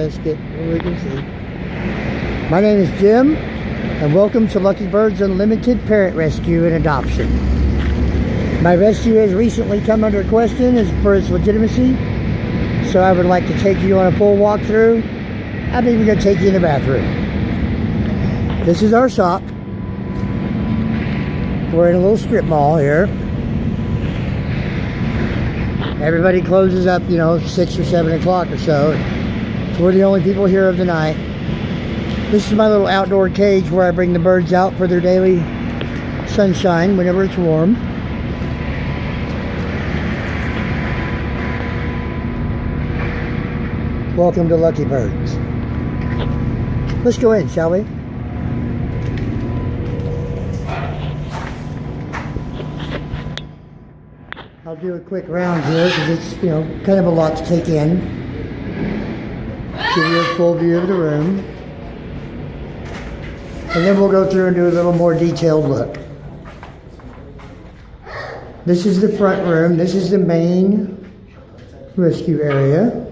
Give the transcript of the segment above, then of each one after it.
let's get where we can see. My name is Jim, and welcome to Lucky Birds Unlimited Parrot Rescue and Adoption. My rescue has recently come under question as for its legitimacy, so I would like to take you on a full walkthrough. I'm even going to take you in the bathroom. This is our shop. We're in a little strip mall here. Everybody closes up, 6 or 7 o'clock or so. We're the only people here of the night. This is my little outdoor cage where I bring the birds out for their daily sunshine whenever it's warm. Welcome to Lucky Birds. Let's go in, shall we? I'll do a quick round here because it's, kind of a lot to take in. Give you a full view of the room. And then we'll go through and do a little more detailed look. This is the front room. This is the main rescue area.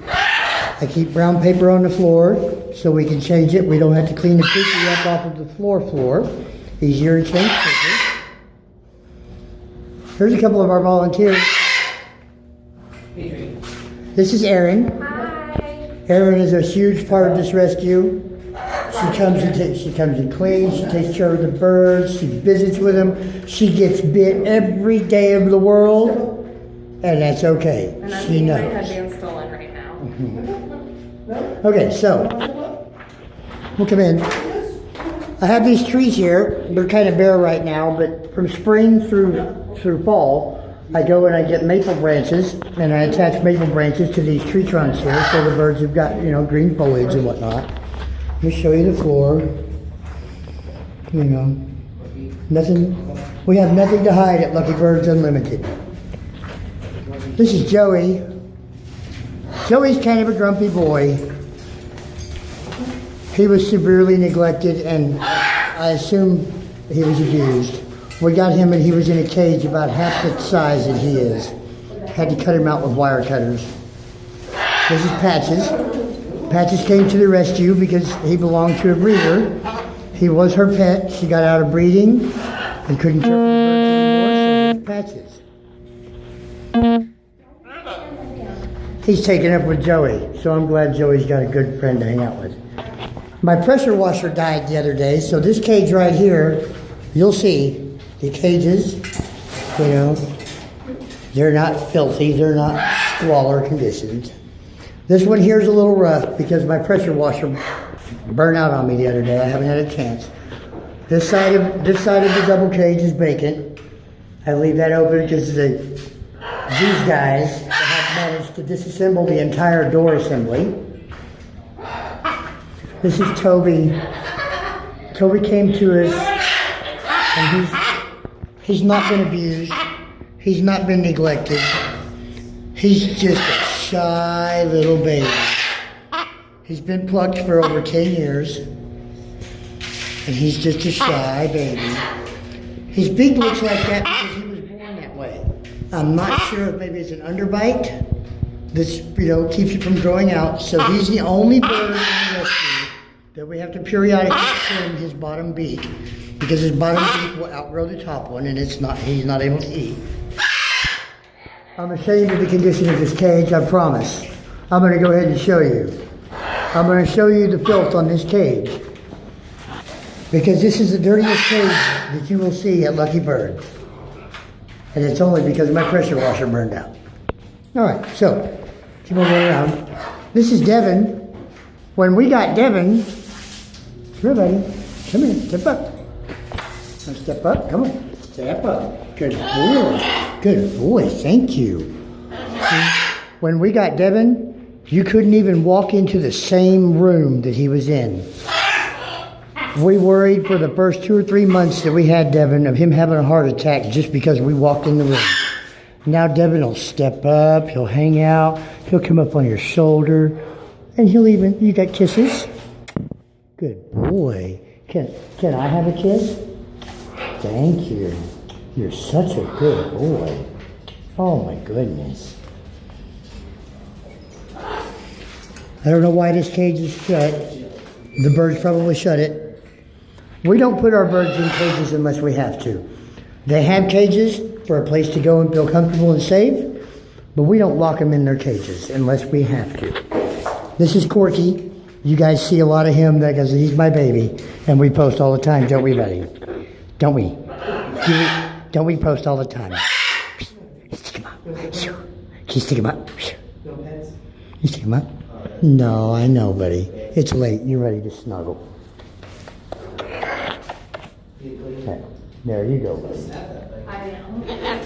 I keep brown paper on the floor so we can change it. We don't have to clean the picture up off of the floor. Easier to change paper. Here's a couple of our volunteers. This is Erin. Hi. Erin is a huge part of this rescue. She comes and cleans. She takes care of the birds. She visits with them. She gets bit every day of the world, and that's okay. And I'm she eating knows. my head being stolen right now. Okay, so we'll come in. I have these trees here. They're kind of bare right now, but from spring through fall, I go and I get maple branches, and I attach maple branches to these tree trunks here, so the birds have got, green foliage and whatnot. Let me show you the floor. Nothing. We have nothing to hide at Lucky Birds Unlimited. This is Joey. Joey's kind of a grumpy boy. He was severely neglected, and I assume he was abused. We got him, and he was in a cage about half the size that he is. Had to cut him out with wire cutters. This is Patches. Patches came to the rescue because he belonged to a breeder. He was her pet. She got out of breeding and couldn't care for the birds anymore, so here's Patches. He's taken up with Joey, so I'm glad Joey's got a good friend to hang out with. My pressure washer died the other day, so this cage right here, you'll see the cages, they're not filthy, they're not squalor conditions. This one here is a little rough because my pressure washer burned out on me the other day. I haven't had a chance. This side of the double cage is vacant. I leave that open because these guys have managed to disassemble the entire door assembly. This is Toby. Toby came to us, and he's not been abused. He's not been neglected. He's just a shy little baby. He's been plucked for over 10 years, and he's just a shy baby. His beak looks like that because he was born that way. I'm not sure if maybe it's an underbite that's, keeps it from growing out. So he's the only bird in the rescue that we have to periodically trim his bottom beak because his bottom beak will outgrow the top one, and he's not able to eat. I'm ashamed of the condition of this cage, I promise. I'm going to go ahead and show you. I'm going to show you the filth on this cage because this is the dirtiest cage that you will see at Lucky Birds. And it's only because my pressure washer burned out. All right, so keep on going around. This is Devin. When we got Devin, come here, buddy. Come here, step up. Now step up, come on. Step up. Good boy. Good boy, thank you. When we got Devin, you couldn't even walk into the same room that he was in. We worried for the first 2 or 3 months that we had Devin of him having a heart attack just because we walked in the room. Now Devin will step up, he'll hang out, he'll come up on your shoulder, and you got kisses? Good boy. Can I have a kiss? Thank you. You're such a good boy. Oh my goodness. I don't know why this cage is shut. The birds probably shut it. We don't put our birds in cages unless we have to. They have cages for a place to go and feel comfortable and safe, but we don't lock them in their cages unless we have to. This is Corky. You guys see a lot of him because he's my baby, and we post all the time, don't we, buddy? Don't we? Don't we post all the time? Stick him up. Can you stick him up? You stick him up? No, I know, buddy. It's late. You're ready to snuggle. Okay. There you go, buddy. I know.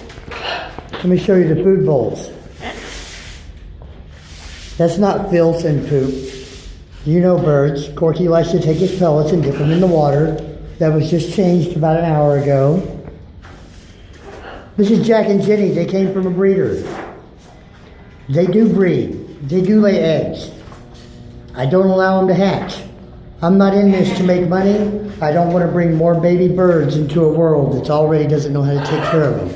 Let me show you the food bowls. That's not filth and poop. You know birds. Corky likes to take his pellets and dip them in the water. That was just changed about an hour ago. This is Jack and Jenny. They came from a breeder. They do breed. They do lay eggs. I don't allow them to hatch. I'm not in this to make money. I don't want to bring more baby birds into a world that already doesn't know how to take care of them.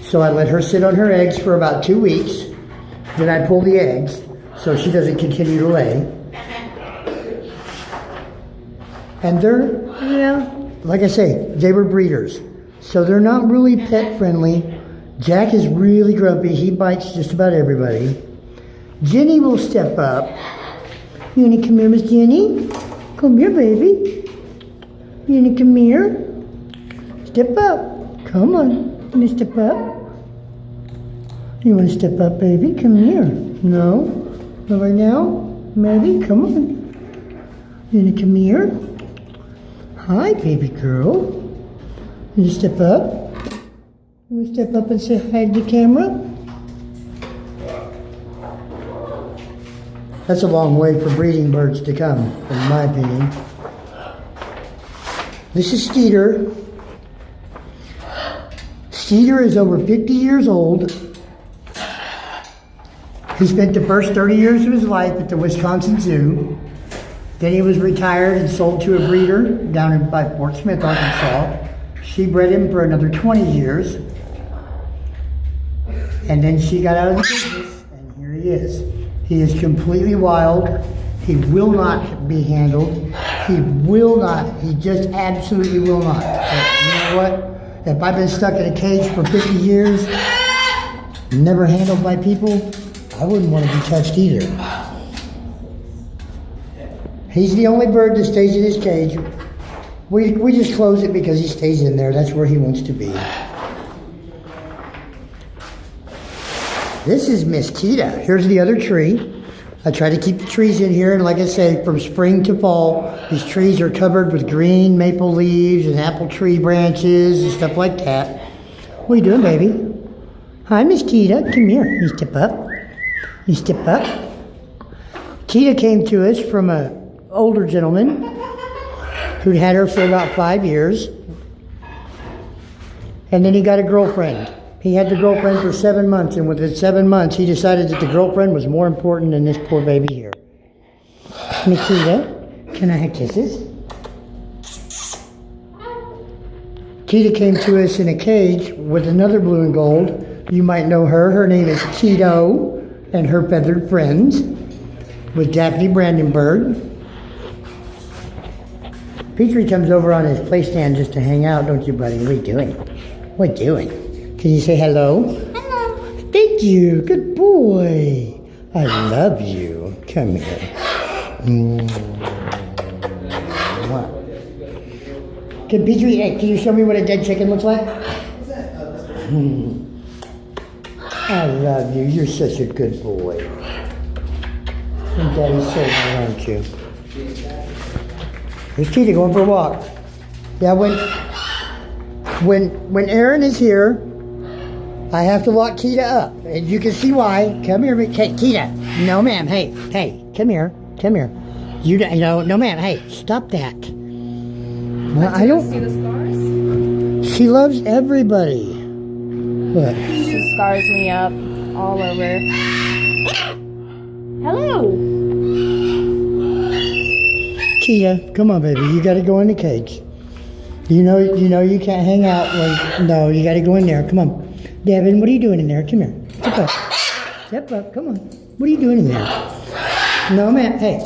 So I let her sit on her eggs for about 2 weeks. Then I pull the eggs so she doesn't continue to lay. And they're, like I say, they were breeders. So they're not really pet friendly. Jack is really grumpy. He bites just about everybody. Jenny will step up. You wanna come here, Miss Jenny? Come here, baby. You wanna come here? Step up. Come on. You wanna step up? You wanna step up, baby? Come here. No? Not right now? Maybe? Come on. You wanna come here? Hi, baby girl. You wanna step up? You wanna step up and say hi to the camera? That's a long way for breeding birds to come, in my opinion. This is Skeeter. Skeeter is over 50 years old. He spent the first 30 years of his life at the Wisconsin Zoo. Then he was retired and sold to a breeder down by Fort Smith, Arkansas. She bred him for another 20 years. And then she got out of the business, and here he is. He is completely wild. He will not be handled. He will not. He just absolutely will not. But you know what? If I've been stuck in a cage for 50 years, never handled by people, I wouldn't want to be touched either. He's the only bird that stays in his cage. We just close it because he stays in there. That's where he wants to be. This is Miss Kita. Here's the other tree. I try to keep the trees in here, and like I say, from spring to fall, these trees are covered with green maple leaves and apple tree branches and stuff like that. What are you doing, baby? Hi, Miss Kita. Come here. You step up. You step up. Kita came to us from an older gentleman who'd had her for about 5 years. And then he got a girlfriend. He had the girlfriend for 7 months, and within 7 months, he decided that the girlfriend was more important than this poor baby here. Nikita, can I have kisses? Kita came to us in a cage with another blue and gold. You might know her. Her name is Keto and her feathered friends with Daphne Brandenburg. Petrie comes over on his play stand just to hang out, don't you, buddy? What are you doing? What are you doing? Can you say hello? Hello. Thank you. Good boy. I love you. Come here. Can Petrie, hey, can you show me what a dead chicken looks like? I love you. You're such a good boy. And Daddy's so good, aren't you? Here's Kita going for a walk. Yeah, when Aaron is here, I have to lock Kita up. And you can see why. Come here, hey, Kita. No, ma'am. Hey, come here. Come here. You know, no, ma'am. Hey, stop that. Well, I don't see the scars? She loves everybody. What? She scars me up all over. Hello. Kia, come on, baby. You got to go in the cage. You know you can't hang out. No, you got to go in there. Come on. Devin, what are you doing in there? Come here. Step up. Step up. Come on. What are you doing in there? No, man. Hey.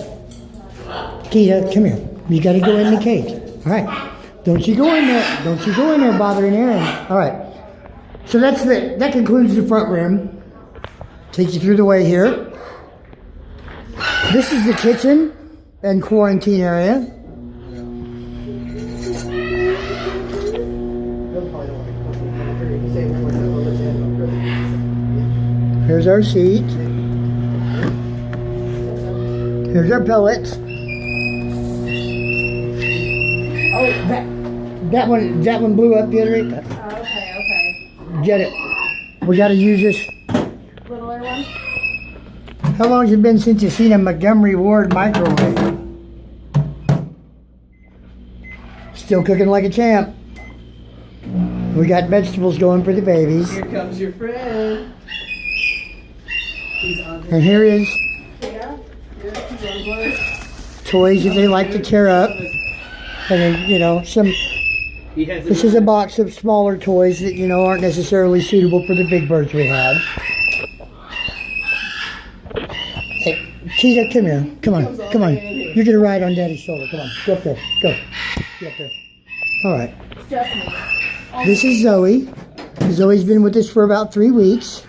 Kita, come here. You got to go in the cage. All right. Don't you go in there. Don't you go in there bothering Aaron. All right. So that concludes the front room. Take you through the way here. This is the kitchen and quarantine area. Here's our seat. Here's our pellets. Oh, that one blew up the other day. Oh, okay. Get it. We got to use this. Littler one? How long has it been since you've seen a Montgomery Ward microwave? Still cooking like a champ. We got vegetables going for the babies. Here comes your friend. He's on And here is Yeah. toys that they like to tear up. And then, this is a box of smaller toys that, aren't necessarily suitable for the big birds we have. Hey, Cheetah, come here. Come on. You're going to ride on Daddy's shoulder. Come on. Go up there. Go. Get up there. All right. Just me. This is Zoe. Zoe's been with us for about 3 weeks.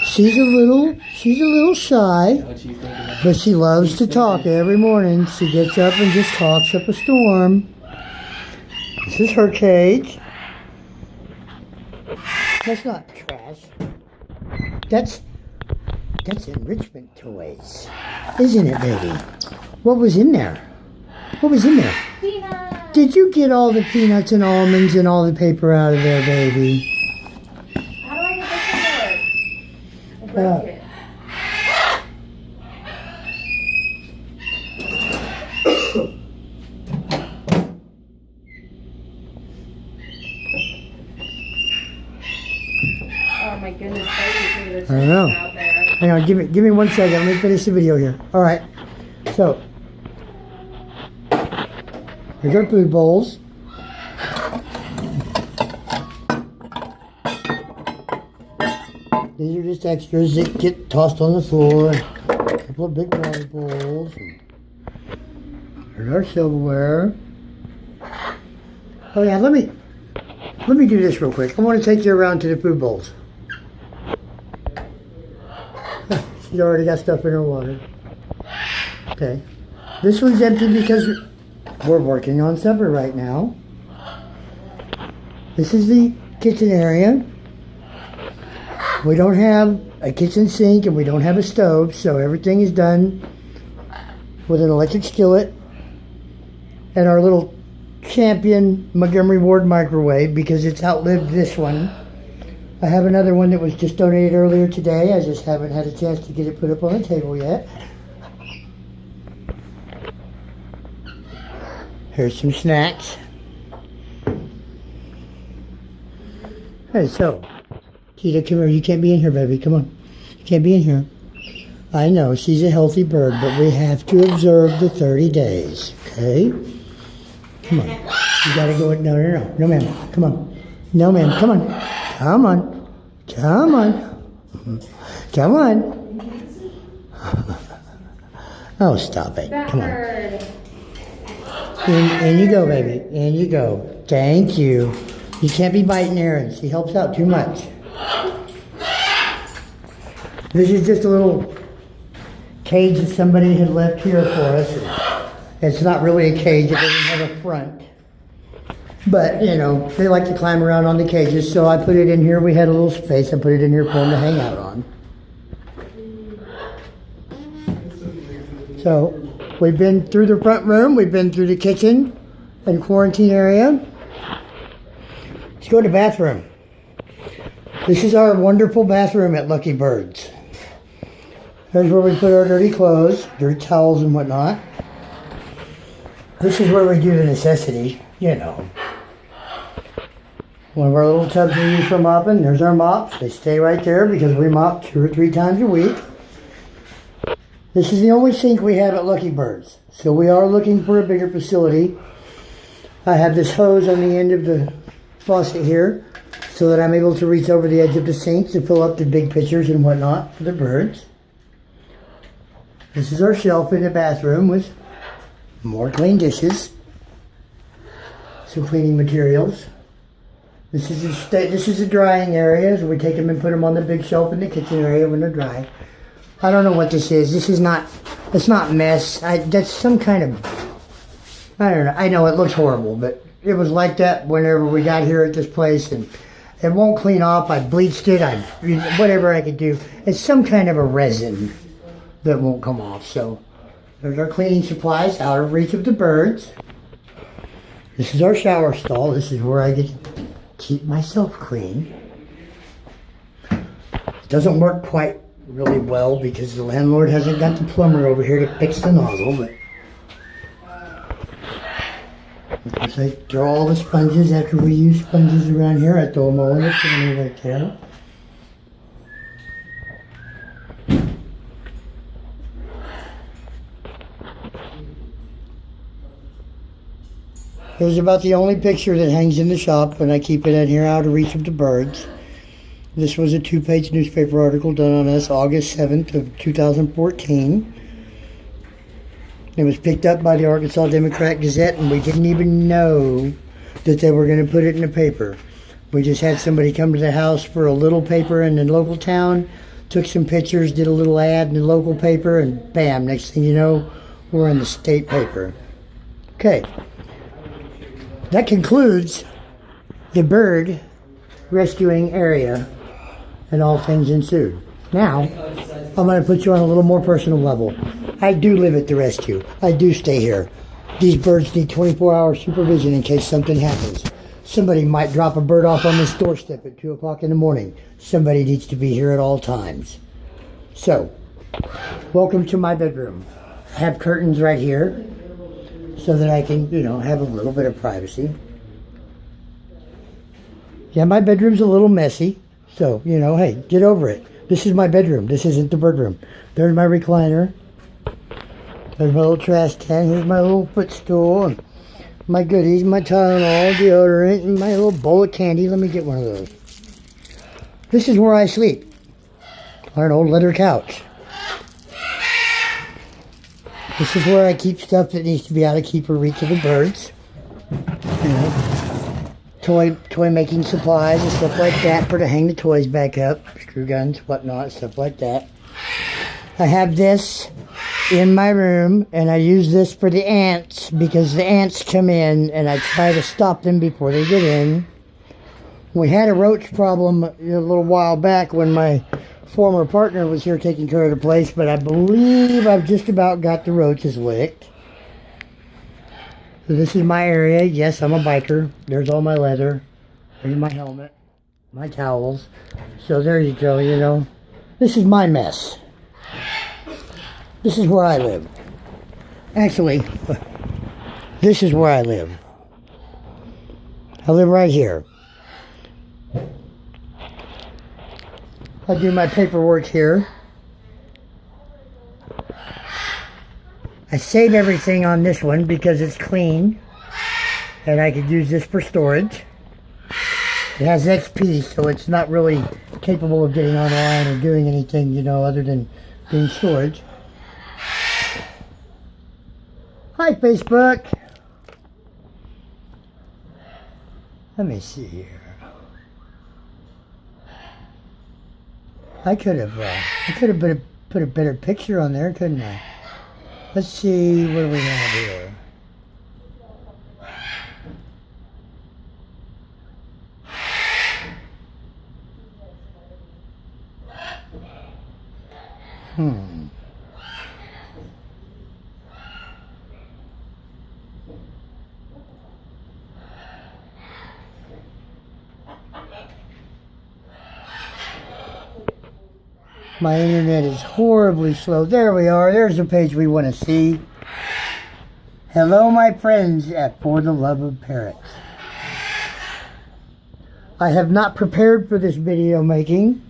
She's a little shy, but she loves to talk every morning. She gets up and just talks up a storm. This is her cage. That's not trash. That's enrichment toys, isn't it, baby? What was in there? Peanut. Did you get all the peanuts and almonds and all the paper out of there, baby? How do I get this to work? I broke it. Oh my goodness, baby, I don't know. out there. Hang on, give me 1 second. Let me finish the video here. All right. So here's our food bowls. These are just extras that get tossed on the floor. A couple of big water bowls. Here's our silverware. Oh yeah, let me do this real quick. I want to take you around to the food bowls. She's already got stuff in her water. Okay. This one's empty because we're working on supper right now. This is the kitchen area. We don't have a kitchen sink and we don't have a stove, so everything is done with an electric skillet and our little champion Montgomery Ward microwave because it's outlived this one. I have another one that was just donated earlier today. I just haven't had a chance to get it put up on the table yet. Here's some snacks. Hey, so, Cheetah, come here. You can't be in here, baby. Come on. You can't be in here. I know, she's a healthy bird, but we have to observe the 30 days, okay? Come on. You gotta go. No, ma'am. Come on. No, ma'am. Come on. Come on. Come on. Come on. Oh, stop it. Come on. In you go, baby. In you go. Thank you. You can't be biting Erin. She helps out too much. This is just a little cage that somebody had left here for us. It's not really a cage. It doesn't have a front. But, they like to climb around on the cages, so I put it in here. We had a little space. I put it in here for them to hang out on. So, we've been through the front room. We've been through the kitchen and quarantine area. Let's go to the bathroom. This is our wonderful bathroom at Lucky Birds. Here's where we put our dirty clothes, dirty towels and whatnot. This is where we do the necessity, One of our little tubs we use for mopping. There's our mops. They stay right there because we mop 2 or 3 times a week. This is the only sink we have at Lucky Birds. So we are looking for a bigger facility. I have this hose on the end of the faucet here so that I'm able to reach over the edge of the sink to fill up the big pitchers and whatnot for the birds. This is our shelf in the bathroom with more clean dishes. Some cleaning materials. This is a drying area, so we take them and put them on the big shelf in the kitchen area when they're dry. I don't know what this is. This is not, it's not mess. That's some kind of, I don't know. I know it looks horrible, but it was like that whenever we got here at this place, and it won't clean off. I bleached it. Whatever I could do. It's some kind of a resin that won't come off. So there's our cleaning supplies out of reach of the birds. This is our shower stall. This is where I get to keep myself clean. It doesn't work quite really well because the landlord hasn't got the plumber over here to fix the nozzle, but of course I throw all the sponges after we use sponges around here. I throw them all in the chimney right there. Here's about the only picture that hangs in the shop, and I keep it in here out of reach of the birds. This was a 2-page newspaper article done on us August 7th of 2014. It was picked up by the Arkansas Democrat Gazette, and we didn't even know that they were going to put it in the paper. We just had somebody come to the house for a little paper in the local town, took some pictures, did a little ad in the local paper, and bam, next thing you know, we're in the state paper. Okay. That concludes the bird rescuing area and all things ensued. Now, I'm going to put you on a little more personal level. I do live at the rescue. I do stay here. These birds need 24-hour supervision in case something happens. Somebody might drop a bird off on this doorstep at 2 o'clock in the morning. Somebody needs to be here at all times. So, welcome to my bedroom. I have curtains right here so that I can, have a little bit of privacy. Yeah, my bedroom's a little messy. So, hey, get over it. This is my bedroom. This isn't the bird room. There's my recliner. There's my little trash can. Here's my little footstool. And my goodies, my Tylenol, deodorant, and my little bowl of candy. Let me get one of those. This is where I sleep. On an old leather couch. This is where I keep stuff that needs to be out of keeper reach of the birds. Toy making supplies and stuff like that for to hang the toys back up. Screw guns, whatnot, stuff like that. I have this in my room, and I use this for the ants because the ants come in, and I try to stop them before they get in. We had a roach problem a little while back when my former partner was here taking care of the place, but I believe I've just about got the roaches licked. So this is my area. Yes, I'm a biker. There's all my leather. There's my helmet. My towels. So there you go, This is my mess. This is where I live. Actually, this is where I live. I live right here. I do my paperwork here. I save everything on this one because it's clean, and I could use this for storage. It has XP, so it's not really capable of getting online or doing anything, other than being storage. Hi, Facebook. Let me see here. I could have put a better picture on there, couldn't I? Let's see, what do we have here? My internet is horribly slow. There we are. There's the page we want to see. Hello, my friends at For the Love of Parrots. I have not prepared for this video making.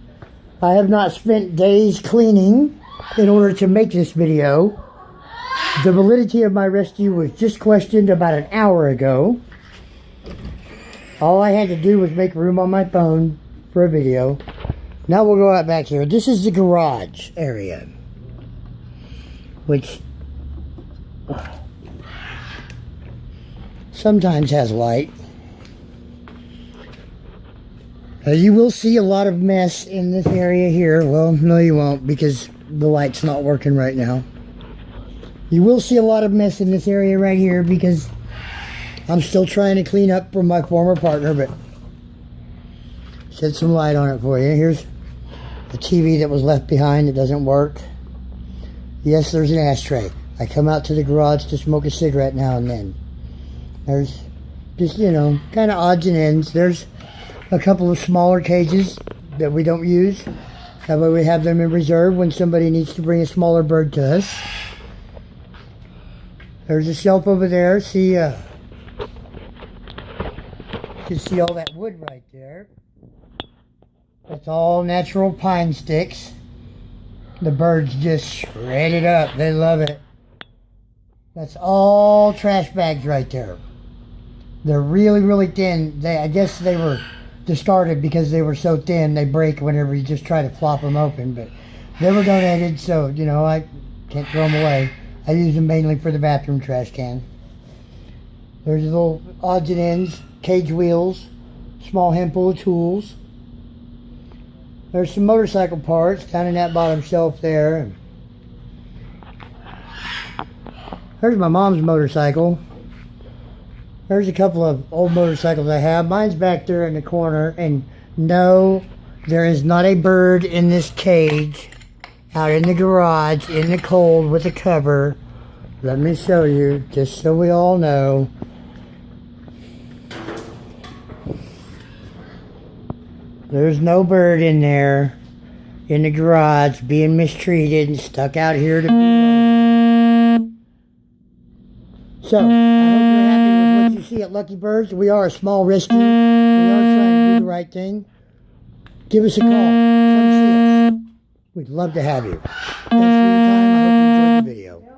I have not spent days cleaning in order to make this video. The validity of my rescue was just questioned about an hour ago. All I had to do was make room on my phone for a video. Now we'll go out back here. This is the garage area. which sometimes has light. You will see a lot of mess in this area here. Well, no you won't, because the light's not working right now. You will see a lot of mess in this area right here because I'm still trying to clean up from my former partner, but shed some light on it for you. Here's the TV that was left behind that doesn't work. Yes, there's an ashtray. I come out to the garage to smoke a cigarette now and then. There's just, you know, kind of odds and ends. There's a couple of smaller cages that we don't use. That way we have them in reserve when somebody needs to bring a smaller bird to us. There's a shelf over there. See, you can see all that wood right there. That's all natural pine sticks. The birds just shred it up. They love it. That's all trash bags right there. They're really, really thin. I guess they were discarded because they were so thin they break whenever you just try to flop them open. But they were donated, so, you know, I can't throw them away. I use them mainly for the bathroom trash can. There's little odds and ends, cage wheels, small handful of tools. There's some motorcycle parts down in that bottom shelf there. There's my mom's motorcycle. There's a couple of old motorcycles I have. Mine's back there in the corner. And no, there is not a bird in this cage out in the garage in the cold with a cover. Let me show you, just so we all know. There's no bird in there in the garage being mistreated and stuck out here to be alone. So, I hope you're happy with what you see at Lucky Birds. We are a small rescue. We are trying to do the right thing. Give us a call. Come see us. We'd love to have you. Thanks for your time. I hope you enjoyed the video.